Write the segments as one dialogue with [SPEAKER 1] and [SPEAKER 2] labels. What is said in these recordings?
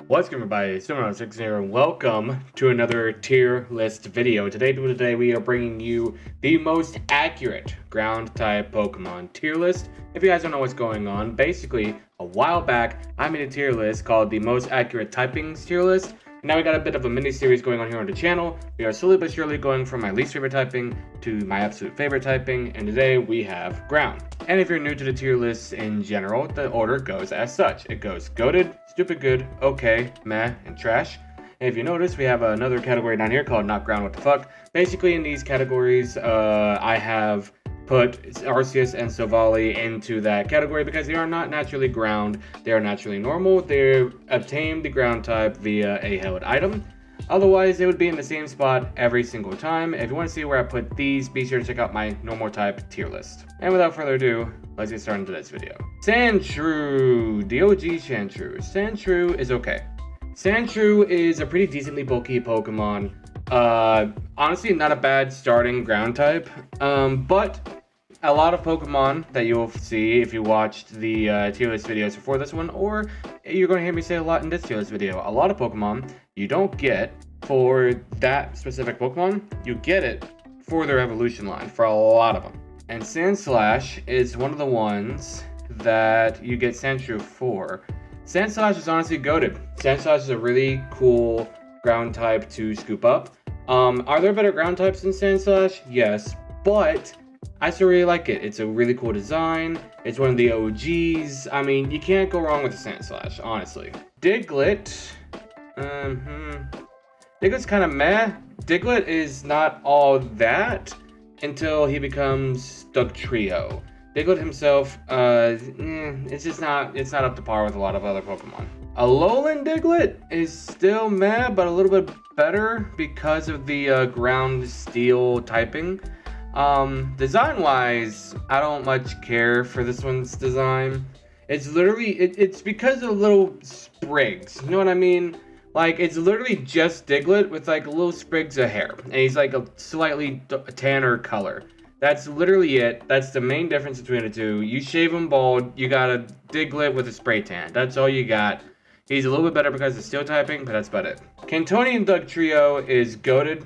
[SPEAKER 1] What's good, everybody? It's here, and welcome to another tier list video. Today we are bringing you the most accurate ground type Pokemon tier list. If you guys don't know what's going on, basically a while back I made a tier list called the most accurate typings tier list. And now we got a bit of a mini series going on here on the channel. We are slowly but surely going from my least favorite typing to my absolute favorite typing, and today we have ground. And if you're new to the tier lists in general, the order goes as such. It goes goated, stupid good, okay, meh, and trash. And if you notice, we have another category down here called not ground, what the fuck. Basically in these categories, I have put Arceus and Silvally into that category because they are not naturally ground, they are naturally normal. They obtain the ground type via a held item. Otherwise, they would be in the same spot every single time. If you want to see where I put these, be sure to check out my normal type tier list. And without further ado, let's get started into this video. Sandshrew, the OG Sandshrew. Sandshrew is okay. Sandshrew is a pretty decently bulky Pokemon. Honestly, not a bad starting ground type, but a lot of Pokemon that you'll see if you watched the tier list videos before this one, or you're going to hear me say a lot in this tier list video, a lot of Pokemon you don't get for that specific Pokemon, you get it for their evolution line, for a lot of them. And Sandslash is one of the ones that you get Sandshrew for. Sandslash is honestly goated. Sandslash is a really cool ground type to scoop up. Are there better ground types than Sandslash? Yes, but I still really like it. It's a really cool design. It's one of the OGs. I mean, you can't go wrong with the Sandslash, honestly. Diglett. Diglett's kind of meh. Diglett is not all that until he becomes Dugtrio. Diglett himself, it's not up to par with a lot of other Pokemon. Alolan Diglett is still meh, but a little bit better because of the ground steel typing. Design-wise, I don't much care for this one's design. It's literally, it's because of little sprigs, you know what I mean? Like, it's literally just Diglett with like little sprigs of hair, and he's like a slightly tanner color. That's literally it. That's the main difference between the two. You shave him bald, you got a Diglett with a spray tan. That's all you got. He's a little bit better because of steel typing, but that's about it. Cantonian Dugtrio is goated.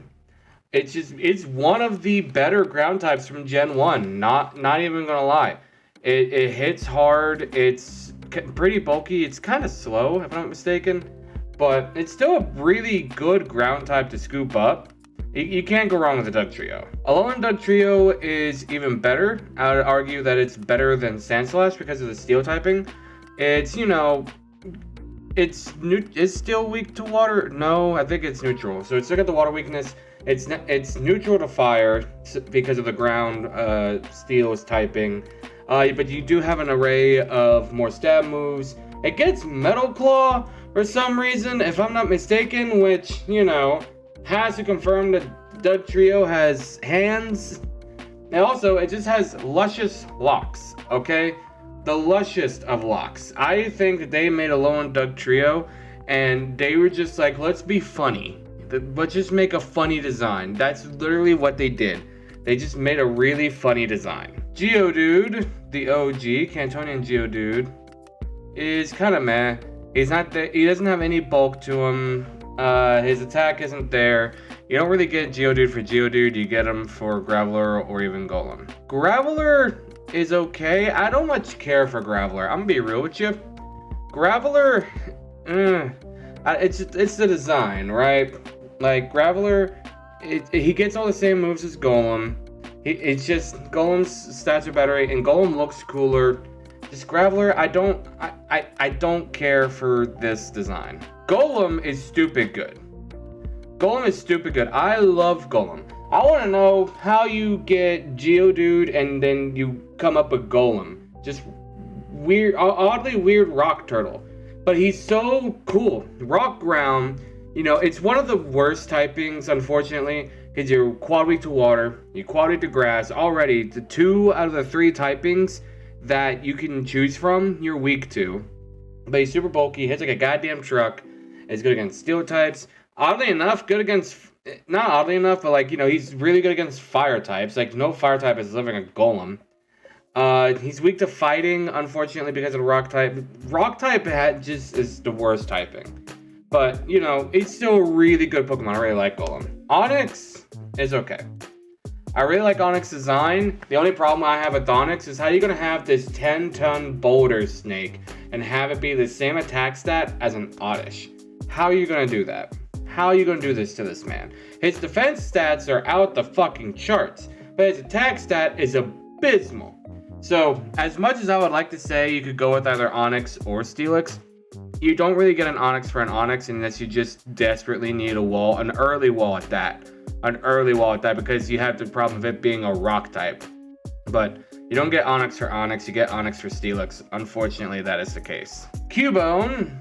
[SPEAKER 1] It's one of the better ground types from Gen 1. Not even gonna lie. It hits hard. It's pretty bulky. It's kind of slow, if I'm not mistaken. But it's still a really good ground type to scoop up. You can't go wrong with the Dugtrio. Alolan Dugtrio is even better. I would argue that it's better than Sandslash because of the steel typing. It's, you know, it's still weak to water. No, I think it's neutral. So it's still got the water weakness. It's neutral to fire because of the ground steel's typing. But you do have an array of more stab moves. It gets Metal Claw for some reason, if I'm not mistaken, which, you know, has to confirm that Dugtrio has hands. And also, it just has luscious locks, okay? The lusciest of locks. I think that they made a Alolan Dugtrio, and they were just like, let's be funny. Let's just make a funny design. That's literally what they did. They just made a really funny design. Geodude, the OG, Cantonian Geodude, is kind of meh. He doesn't have any bulk to him. His attack isn't there. You don't really get Geodude for Geodude. You get him for Graveler or even Golem. Graveler is okay. I don't much care for Graveler. I'm gonna be real with you. Graveler, it's the design, right? Like Graveler, he gets all the same moves as Golem. It's just Golem's stats are better and Golem looks cooler. Just Graveler, I don't care for this design. Golem is stupid good. Golem is stupid good. I love Golem. I want to know how you get Geodude and then you come up with Golem. Just weird, oddly weird rock turtle. But he's so cool. Rock ground, you know, it's one of the worst typings, unfortunately, because you're quad weak to water, you're quad weak to grass. Already, the 2 out of the 3 typings that you can choose from, you're weak to. But he's super bulky, hits like a goddamn truck. Is good against steel types. Oddly enough, good against, not oddly enough, but like, you know, he's really good against fire types. Like, no fire type is living a Golem. He's weak to fighting, unfortunately, because of the rock type. Rock type just is the worst typing. But, you know, it's still a really good Pokemon. I really like Golem. Onyx is okay. I really like Onyx design. The only problem I have with Onyx is how you're going to have this 10-ton boulder snake and have it be the same attack stat as an Oddish. How are you going to do that? How are you going to do this to this man? His defense stats are out the fucking charts, but his attack stat is abysmal. So, as much as I would like to say you could go with either Onyx or Steelix, you don't really get an Onyx for an Onyx unless you just desperately need a wall, an early wall at that. An early wall at that, because you have the problem of it being a rock type. But you don't get Onyx for Onyx, you get Onyx for Steelix. Unfortunately, that is the case. Cubone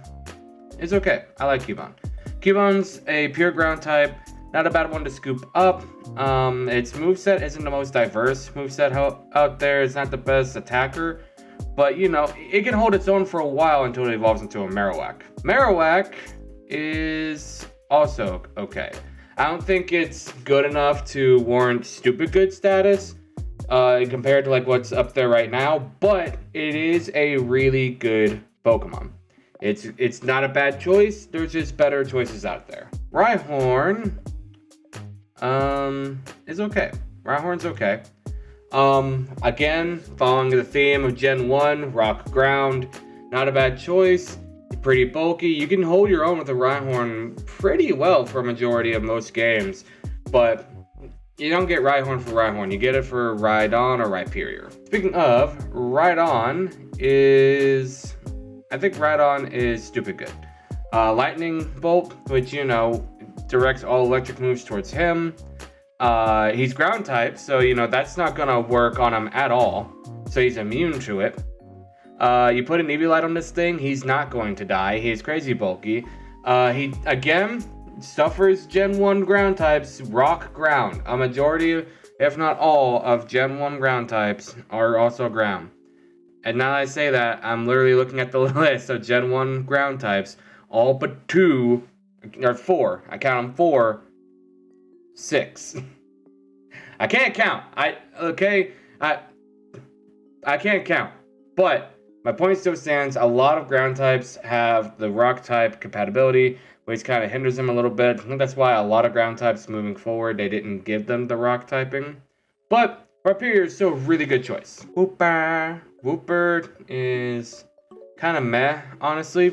[SPEAKER 1] is okay. I like Cubone. Cubone's a pure ground type, not a bad one to scoop up. Its moveset isn't the most diverse moveset out there. It's not the best attacker, but you know, it can hold its own for a while until it evolves into a Marowak. Marowak is also okay. I don't think it's good enough to warrant stupid good status compared to like what's up there right now, but it is a really good Pokemon. It's not a bad choice. There's just better choices out there. Rhyhorn is okay. Rhyhorn's okay. Again, following the theme of Gen 1, Rock Ground, not a bad choice. Pretty bulky. You can hold your own with a Rhyhorn pretty well for a majority of most games, but you don't get Rhyhorn for Rhyhorn. You get it for Rhydon or Rhyperior. Speaking of, Rhydon is... I think Rhydon is stupid good. Lightning Bolt, which, you know, directs all electric moves towards him. He's ground type, so, you know, that's not going to work on him at all. So he's immune to it. You put an Eviolite on this thing, he's not going to die. He's crazy bulky. He, again, suffers Gen 1 ground types, rock ground. A majority, if not all, of Gen 1 ground types are also ground. And now that I say that, I'm literally looking at the list of Gen 1 ground types. All but 2, or 4. I count them 4, 6. I can't count. I can't count. But my point still stands. A lot of ground types have the rock type compatibility, which kind of hinders them a little bit. I think that's why a lot of ground types moving forward, they didn't give them the rock typing. But Rhyperior is still a really good choice. Wooper is kind of meh, honestly.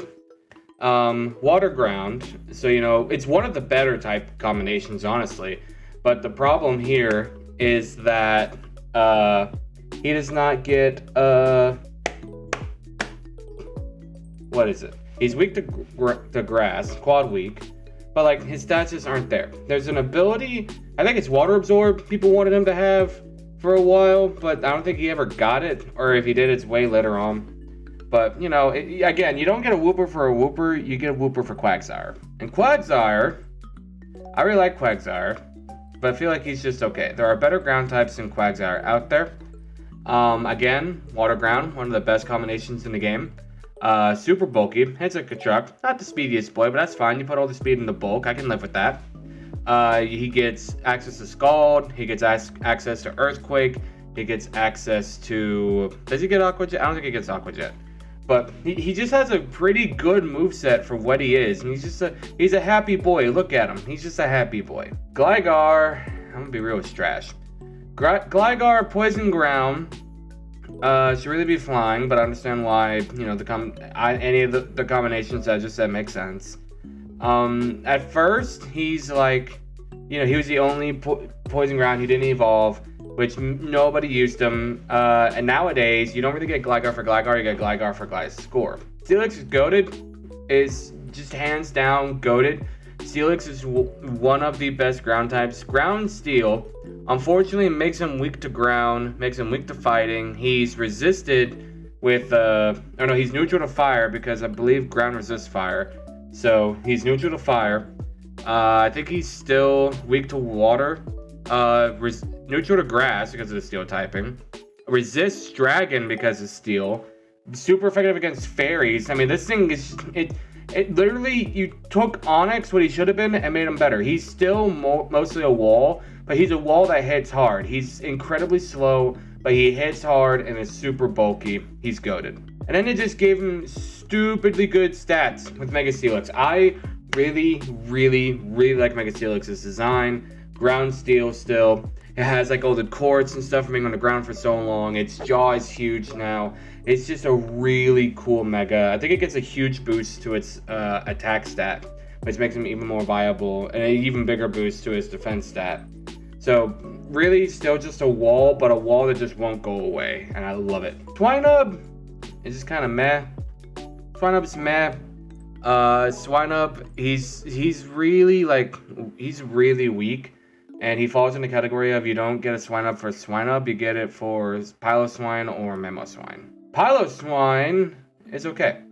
[SPEAKER 1] Water ground, so you know, it's one of the better type combinations, honestly. But the problem here is that he does not get what is it? He's weak to grass, quad weak, but like his stats just aren't there. There's an ability, I think it's Water Absorb, people wanted him to have for a while, but I don't think he ever got it, or if he did, it's way later on. But, you know, again, you don't get a Wooper for a Wooper, you get a Wooper for Quagsire. And Quagsire, I really like Quagsire, but I feel like he's just okay. There are better ground types than Quagsire out there. Again, Water Ground, one of the best combinations in the game. Super bulky, hits like a truck. Not the speediest boy, but that's fine. You put all the speed in the bulk, I can live with that. He gets access to Scald, he gets access to Earthquake, he gets access to... Does he get Aqua Jet? I don't think he gets Aqua Jet. But he just has a pretty good moveset for what he is. And he's a happy boy. Look at him. He's just a happy boy. Gligar, I'm gonna be real with trash. Gligar, Poison Ground, should really be flying, but I understand why, you know, any of the combinations I just said make sense. At first, he's like, you know, he was the only Poison Ground, he didn't evolve, which nobody used him, and nowadays, you don't really get Gligar for Gligar, you get Gligar for Gliscor. Steelix is goated, is just hands down goated. Steelix is one of the best ground types. Ground Steel, unfortunately, makes him weak to ground, makes him weak to fighting. He's resisted with, he's neutral to fire because I believe ground resists fire. So he's neutral to fire. I think he's still weak to water. Neutral to grass because of the steel typing. Resists dragon because of steel. Super effective against fairies. I mean, this thing is... It literally, you took Onyx, what he should have been, and made him better. He's still mostly a wall, but he's a wall that hits hard. He's incredibly slow, but he hits hard and is super bulky. He's goated. And then it just gave him stupidly good stats with Mega Steelix. I really, really, really like Mega Steelix's design. Ground steel still. It has like all the quartz and stuff from being on the ground for so long. Its jaw is huge now. It's just a really cool Mega. I think it gets a huge boost to its attack stat, which makes him even more viable, and an even bigger boost to his defense stat. So really still just a wall, but a wall that just won't go away, and I love it. Swinub is just kind of meh. Swinub's meh. Swinub, he's really weak, and he falls in the category of you don't get a Swinub for Swinub, you get it for Piloswine or Mamoswine. Piloswine is okay.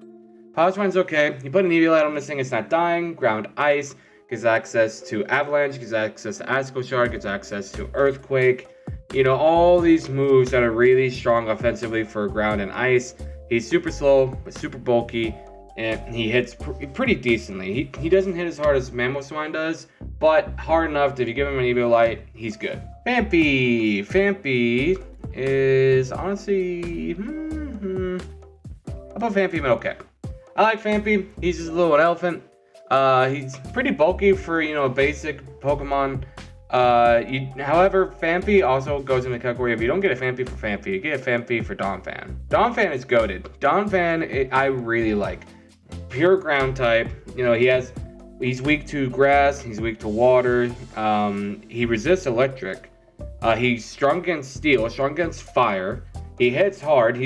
[SPEAKER 1] Piloswine's okay. You put an Eviolite on this thing, it's not dying. Ground Ice gets access to Avalanche, gets access to Axial Shard, gets access to Earthquake. You know, all these moves that are really strong offensively for Ground and Ice. He's super slow, but super bulky, and he hits pretty decently. He doesn't hit as hard as Mamoswine does, but hard enough that if you give him an Eviolite, he's good. Phanpy. Phanpy is honestly... How about Phanpy, but okay. I like Phanpy. He's just a little elephant. He's pretty bulky for, you know, a basic Pokemon. However, Phanpy also goes in the category of you don't get a Phanpy for Phanpy, you get a Phanpy for Donphan. Donphan is goated. Donphan, I really like. Pure ground type. You know, he's weak to grass, he's weak to water, he resists electric. He's strong against steel, strong against fire. He hits hard.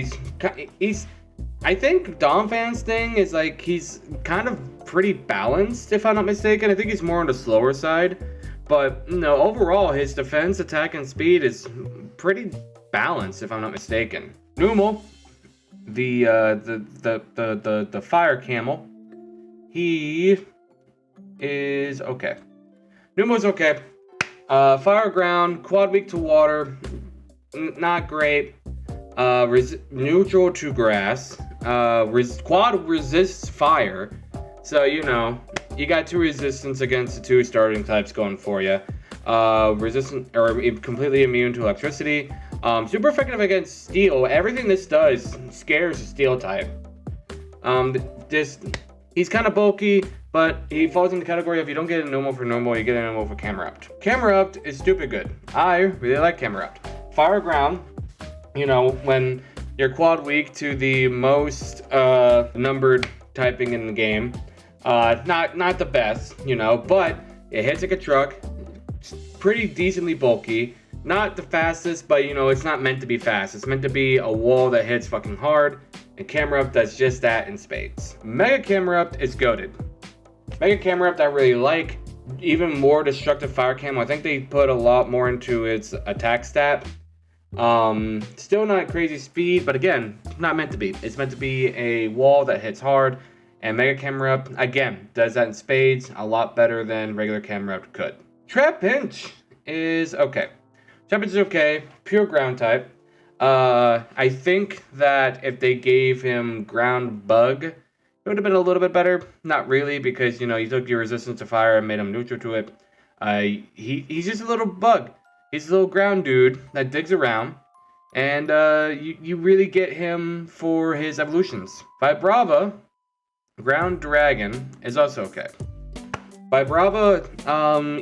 [SPEAKER 1] I think Donphan's thing is like he's kind of pretty balanced, if I'm not mistaken. I think he's more on the slower side, but no, overall his defense, attack, and speed is pretty balanced, if I'm not mistaken. Numel, the fire camel, he is okay. Numel's okay. Fire ground, quad weak to water, not great. Neutral to grass. Quad resists fire, so you know you got 2 resistance against the 2 starting types going for you. Resistant or completely immune to electricity. Super effective against steel. Everything this does scares the steel type. He's kind of bulky, but he falls in the category of you don't get a normal for normal, you get a normal for Camerupt. Camerupt is stupid good. I really like Camerupt. Fire ground. You know, when you're quad weak to the most numbered typing in the game, not the best, you know, but it hits like a truck. It's pretty decently bulky. Not the fastest, but you know, it's not meant to be fast. It's meant to be a wall that hits fucking hard, and Camerupt does just that in spades. Mega Camerupt is goated. Mega Camerupt I really like. Even more destructive Fire Camo. I think they put a lot more into its attack stat. Still not crazy speed, but again, not meant to be. It's meant to be a wall that hits hard, and Mega Camerupt, again, does that in spades a lot better than regular Camerupt could. Trapinch is okay. Trapinch is okay, pure ground type. I think that if they gave him ground bug, it would have been a little bit better. Not really, because, you know, you took your resistance to fire and made him neutral to it. He's just a little bug. He's a little ground dude that digs around, and you really get him for his evolutions. Vibrava, Ground Dragon, is also okay. Vibrava,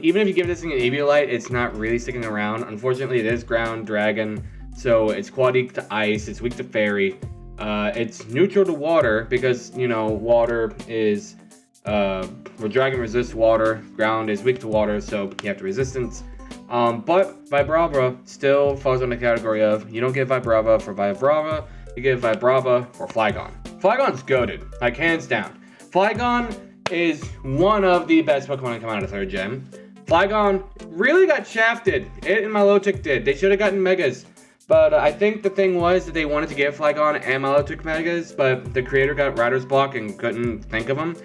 [SPEAKER 1] even if you give this thing an Eviolite, it's not really sticking around. Unfortunately, it is Ground Dragon, so it's quad weak to ice, it's weak to fairy. It's neutral to water, because, you know, water is, dragon resists water, ground is weak to water, so you have to resistance. But Vibrava still falls in the category of you don't get Vibrava for Vibrava, you get Vibrava for Flygon. Flygon's goated, like hands down. Flygon is one of the best Pokemon to come out of 3rd Gen. Flygon really got shafted. It and Milotic did. They should have gotten Megas. But I think the thing was that they wanted to give Flygon and Milotic Megas, but the creator got writer's block and couldn't think of them.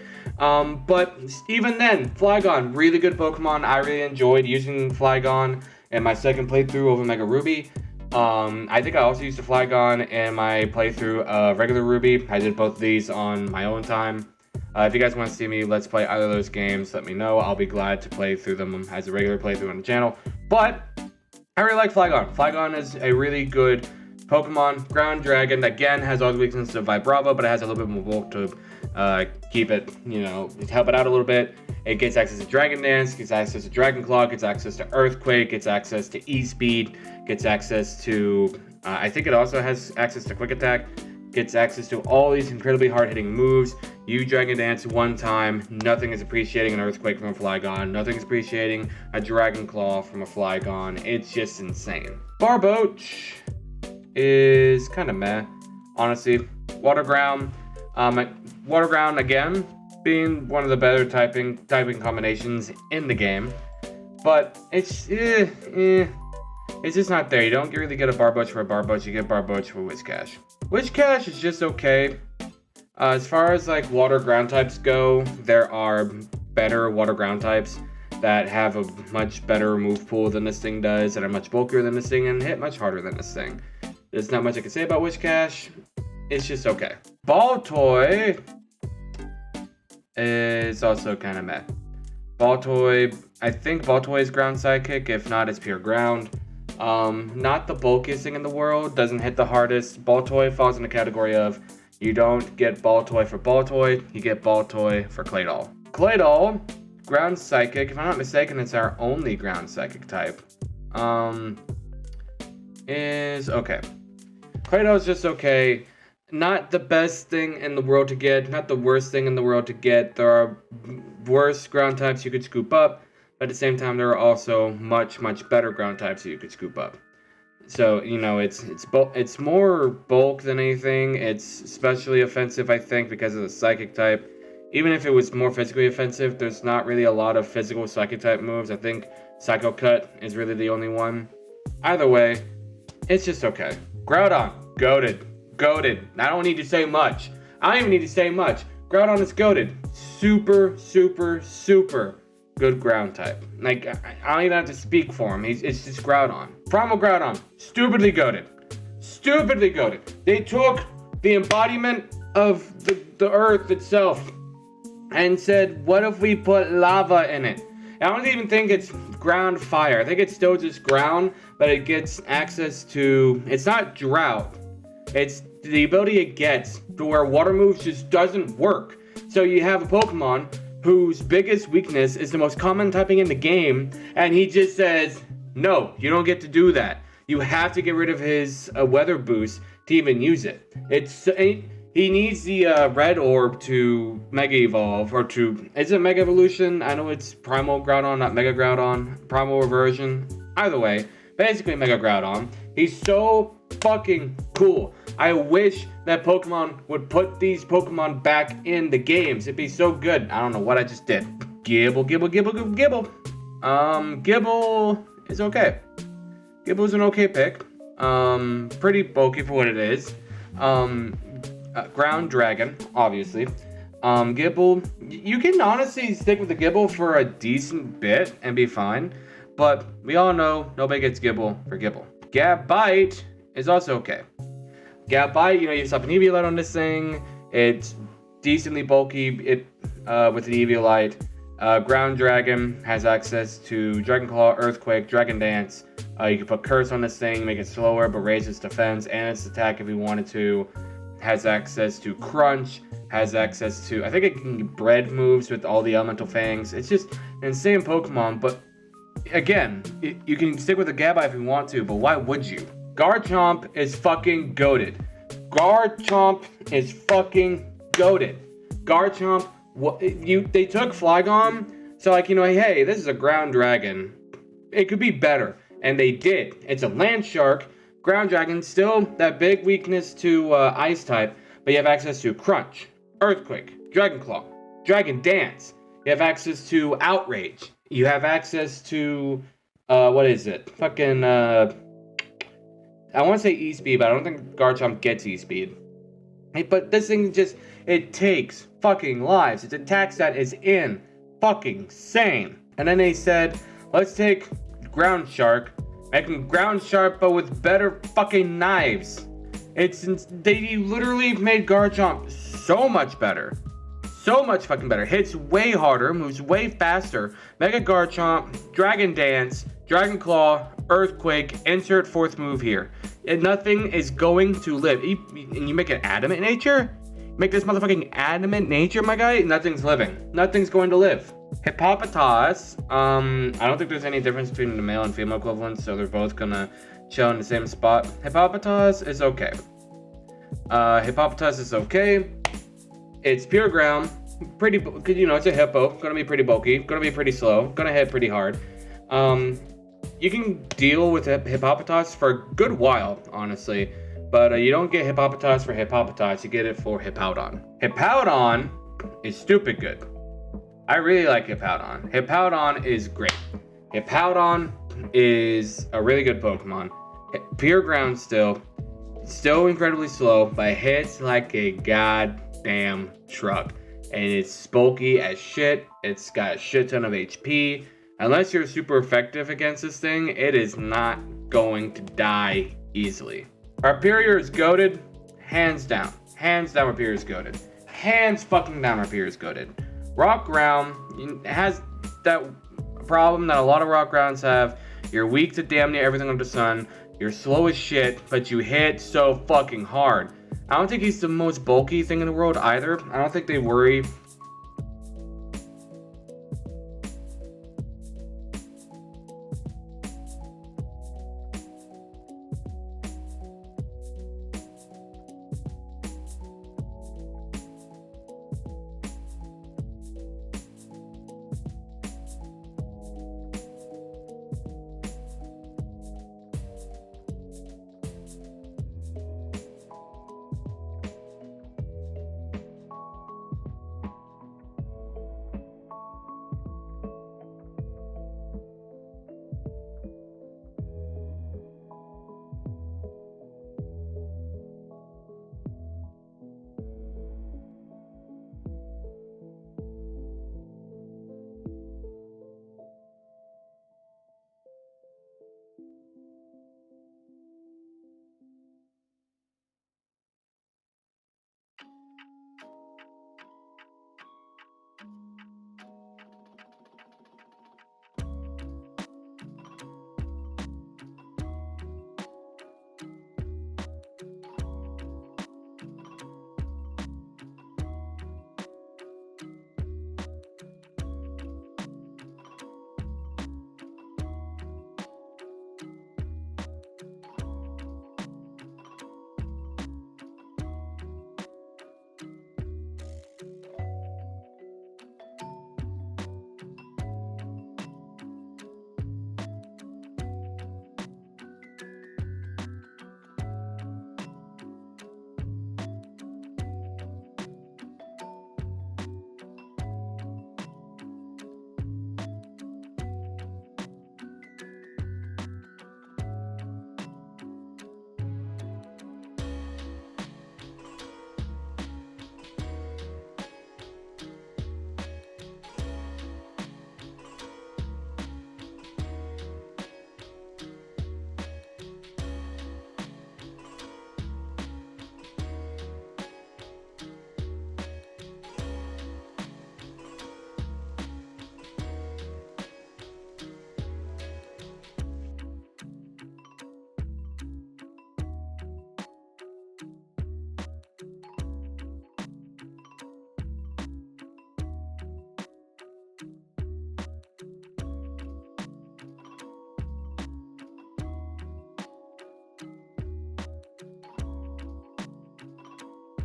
[SPEAKER 1] But even then, Flygon, really good Pokemon. I really enjoyed using Flygon in my second playthrough of Omega Ruby. I think I also used a Flygon in my playthrough of regular Ruby. I did both of these on my own time. If you guys want to see me let's play either of those games, let me know. I'll be glad to play through them as a regular playthrough on the channel. But I really like Flygon. Flygon is a really good Pokemon. Ground Dragon, again, has all the weaknesses of Vibrava, but it has a little bit more bulk to keep it, help it out a little bit. It gets access to Dragon Dance, gets access to Dragon Claw, gets access to Earthquake, gets access to E-Speed, gets access to, I think it also has access to Quick Attack, gets access to all these incredibly hard-hitting moves. You Dragon Dance one time, nothing is appreciating an Earthquake from a Flygon, nothing is appreciating a Dragon Claw from a Flygon. It's just insane. Barboach is kind of meh, honestly. Water Ground, again, being one of the better typing combinations in the game, but it's just not there. You don't really get a Barboach for a Barboach, you get Barboach for Whiscash. Whiscash is just okay. As far as like water ground types go, there are better water ground types that have a much better move pool than this thing does, that are much bulkier than this thing, and hit much harder than this thing. There's not much I can say about Whiscash. It's just okay. Baltoy is also kind of meh. Baltoy, I think Baltoy is ground sidekick. If not, it's pure ground. Not the bulkiest thing in the world. Doesn't hit the hardest. Baltoy falls in the category of you don't get Baltoy for Baltoy. You get Baltoy for Claydol. Claydol, ground psychic. If I'm not mistaken, it's our only ground psychic type. Is okay. Claydol is just okay. Not the best thing in the world to get, not the worst thing in the world to get. There are worse ground types you could scoop up, but at the same time, there are also much, much better ground types that you could scoop up. So, it's more bulk than anything. It's especially offensive, I think, because of the psychic type. Even if it was more physically offensive, there's not really a lot of physical psychic type moves. I think Psycho Cut is really the only one. Either way, it's just okay. Groudon, goated. I don't need to say much. I don't even need to say much. Groudon is goated. Super, super, super good ground type. Like, I don't even have to speak for him. It's just Groudon. Primal Groudon, stupidly goated. They took the embodiment of the earth itself and said, what if we put lava in it? I don't even think it's ground fire. I think it's still just ground, but it gets access to, it's not drought. It's the ability it gets to where water moves just doesn't work. So you have a Pokemon whose biggest weakness is the most common typing in the game, and he just says, no, you don't get to do that. You have to get rid of his weather boost to even use it. He needs the red orb to Mega Evolve, or to, is it Mega Evolution? I know it's Primal Groudon, not Mega Groudon. Primal Reversion. Either way, basically Mega Groudon. He's so fucking cool. I wish that Pokemon would put these Pokemon back in the games. It'd be so good. I don't know what I just did. Gible. Gible is okay. Gibble's an okay pick. Pretty bulky for what it is. Ground Dragon, obviously. Gible, you can honestly stick with the Gible for a decent bit and be fine. But we all know nobody gets Gible for Gible. Gabite is also okay. Gabite, you use up an Eviolite on this thing. It's decently bulky with an Eviolite. Ground Dragon has access to Dragon Claw, Earthquake, Dragon Dance. You can put Curse on this thing, make it slower, but raise its defense and its attack if you wanted to. Has access to Crunch. Has access to, I think it can bread moves with all the Elemental Fangs. It's just an insane Pokemon, but again, you can stick with the Gabite if you want to, but why would you? Garchomp is fucking goated. Garchomp, they took Flygon, so like, hey, this is a ground dragon. It could be better, and they did. It's a land shark. Ground dragon, still that big weakness to ice type, but you have access to Crunch, Earthquake, Dragon Claw, Dragon Dance. You have access to Outrage. You have access to, what is it? Fucking, I want to say E-Speed, but I don't think Garchomp gets E-Speed. But this thing just, it takes fucking lives. Its attack stat is fucking insane. And then they said, let's take Ground Shark, make him Ground Shark, but with better fucking knives. They literally made Garchomp so much better. So much fucking better. Hits way harder, moves way faster. Mega Garchomp, Dragon Dance, Dragon Claw, Earthquake, insert fourth move here. Nothing is going to live. And you make it adamant nature? Make this motherfucking adamant nature, my guy? Nothing's living. Nothing's going to live. Hippopotas, I don't think there's any difference between the male and female equivalents, so they're both gonna chill in the same spot. Hippopotas is okay. Hippopotas is okay. It's pure ground. Pretty, you know, it's a hippo. Gonna be pretty bulky. Gonna be pretty slow. Gonna hit pretty hard. You can deal with Hippopotas for a good while, honestly. But you don't get Hippopotas for Hippopotas. You get it for Hippowdon. Hippowdon is stupid good. I really like Hippowdon. Hippowdon is great. Hippowdon is a really good Pokemon. Pure ground still incredibly slow, but hits like a goddamn truck. And it's bulky as shit. It's got a shit ton of HP. Unless you're super effective against this thing, it is not going to die easily. Rhyperior is goated, hands down. Hands down, Rhyperior is goated. Hands fucking down, Rhyperior is goated. Rock ground has that problem that a lot of rock grounds have. You're weak to damn near everything under the sun. You're slow as shit, but you hit so fucking hard. I don't think he's the most bulky thing in the world either. I don't think they worry.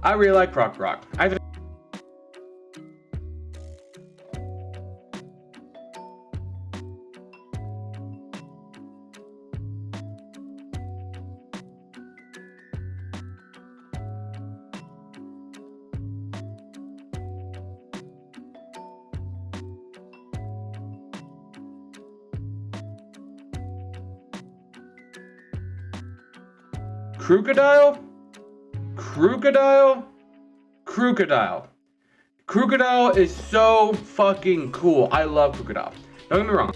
[SPEAKER 1] I really like Croc Rock. Crocodile? Crocodile is so fucking cool. I love Crocodile. Don't get me wrong.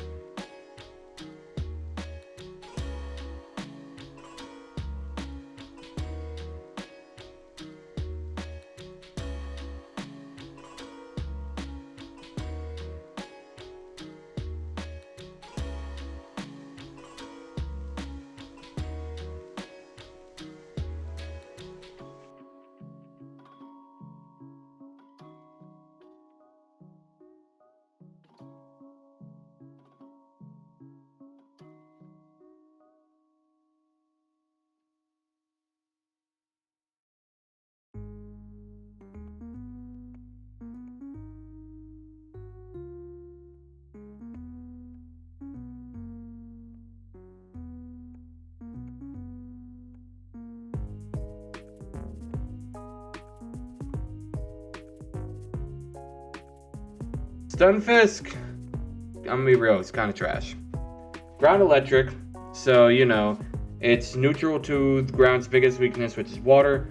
[SPEAKER 1] Stunfisk, I'm gonna be real, it's kind of trash. Ground Electric, so you know, it's neutral to the ground's biggest weakness, which is water.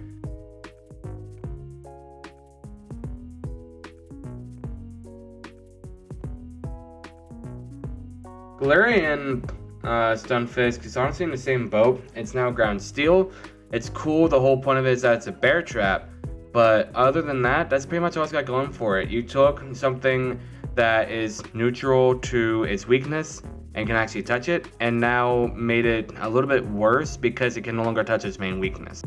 [SPEAKER 1] Galarian Stunfisk is honestly in the same boat. It's now ground steel. It's cool. The whole point of it is that it's a bear trap. But other than that, that's pretty much all it's got going for it. You took something that is neutral to its weakness and can actually touch it, and now made it a little bit worse because it can no longer touch its main weakness.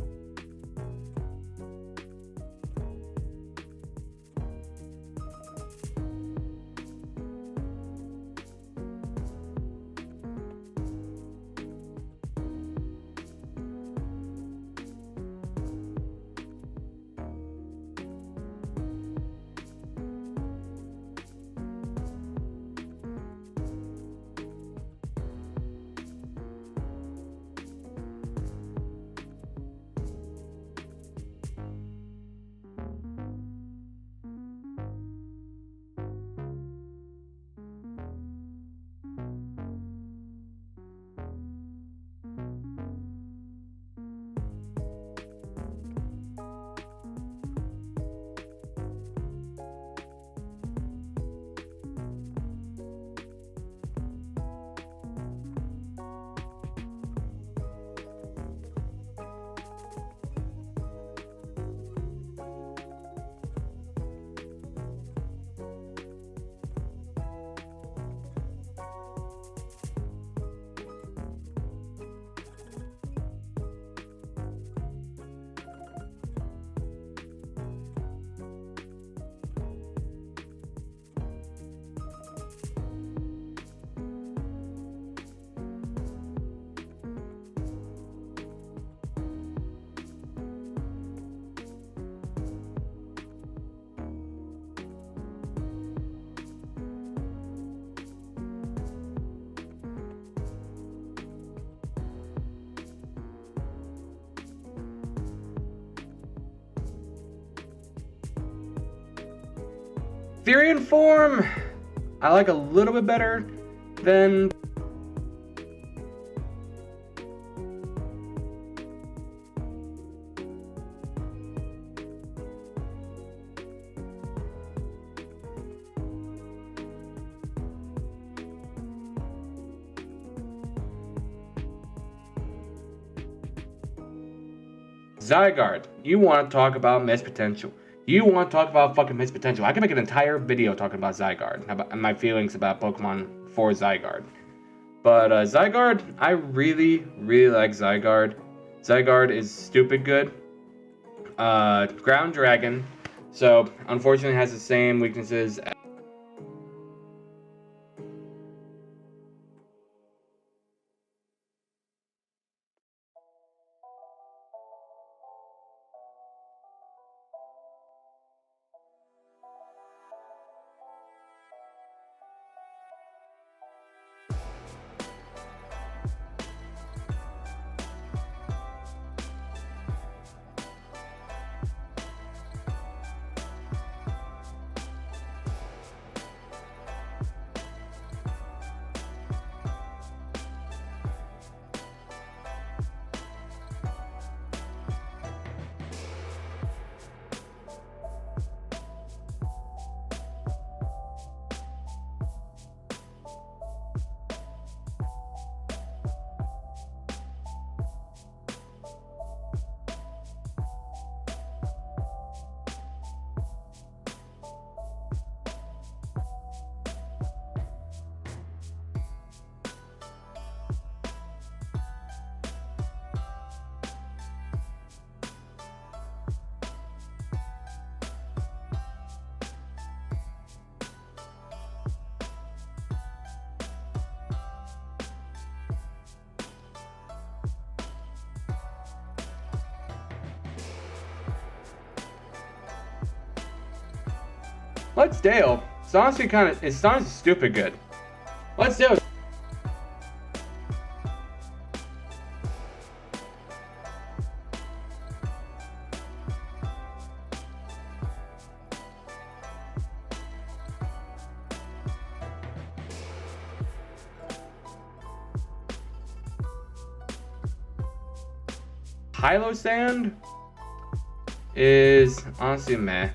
[SPEAKER 1] Therian form, I like a little bit better than Zygarde. You want to talk about misc potential. You want to talk about fucking misc potential. I can make an entire video talking about Zygarde and my feelings about Pokemon for Zygarde. But Zygarde, I really, really like Zygarde. Zygarde is stupid good. Ground Dragon, so unfortunately has the same weaknesses as Let's Dale. It's honestly it's honestly stupid good. Let's Dale. Hilo Sand is honestly meh.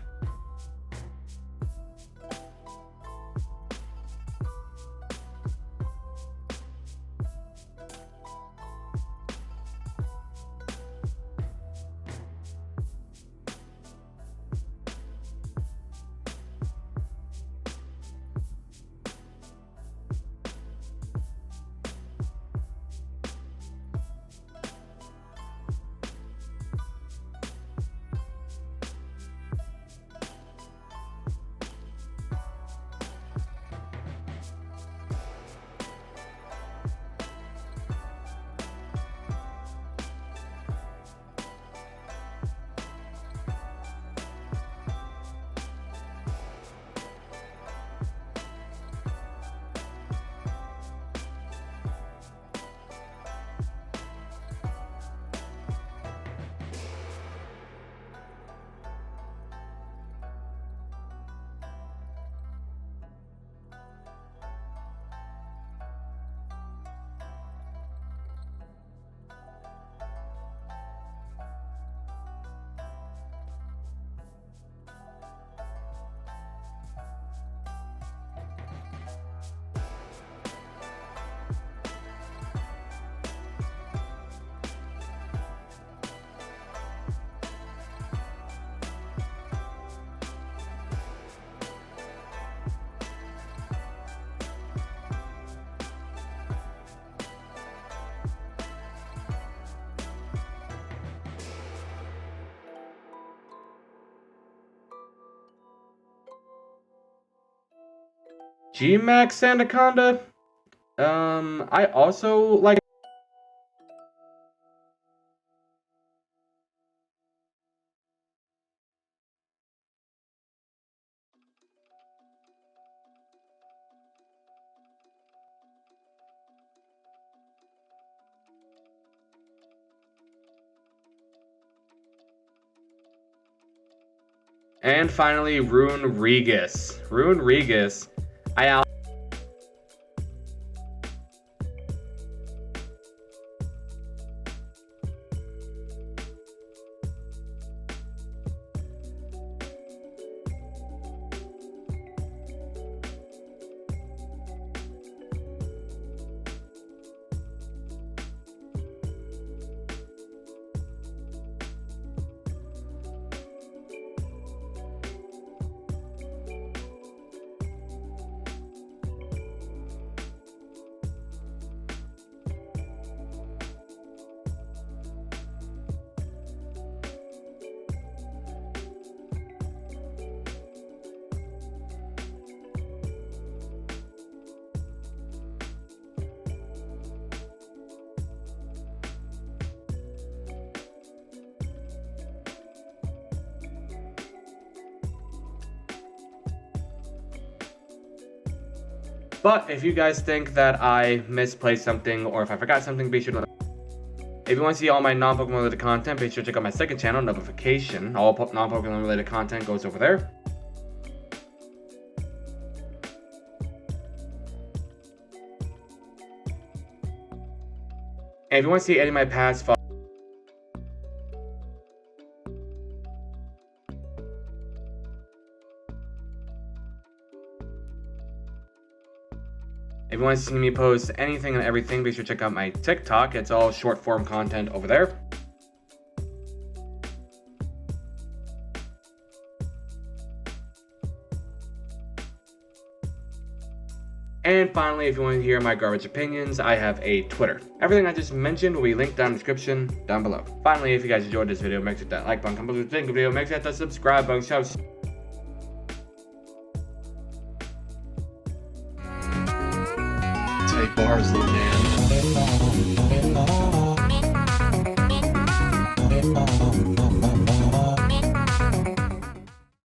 [SPEAKER 1] G-Max Anaconda. I also like. And finally, Rune Regis. Rune Regis. But if you guys think that I misplaced something or if I forgot something, be sure to. If you want to see all my non-Pokemon related content, be sure to check out my second channel, Notification. All non-Pokemon related content goes over there. And if you want to see any of my past If you want to see me post anything and everything, be sure to check out my TikTok. It's all short form content over there. And finally, if you want to hear my garbage opinions, I have a Twitter. Everything I just mentioned will be linked down in the description down below. Finally, if you guys enjoyed this video, make sure to hit that like button, comment below the video, make sure to hit that subscribe button.
[SPEAKER 2] Tight bars, little man.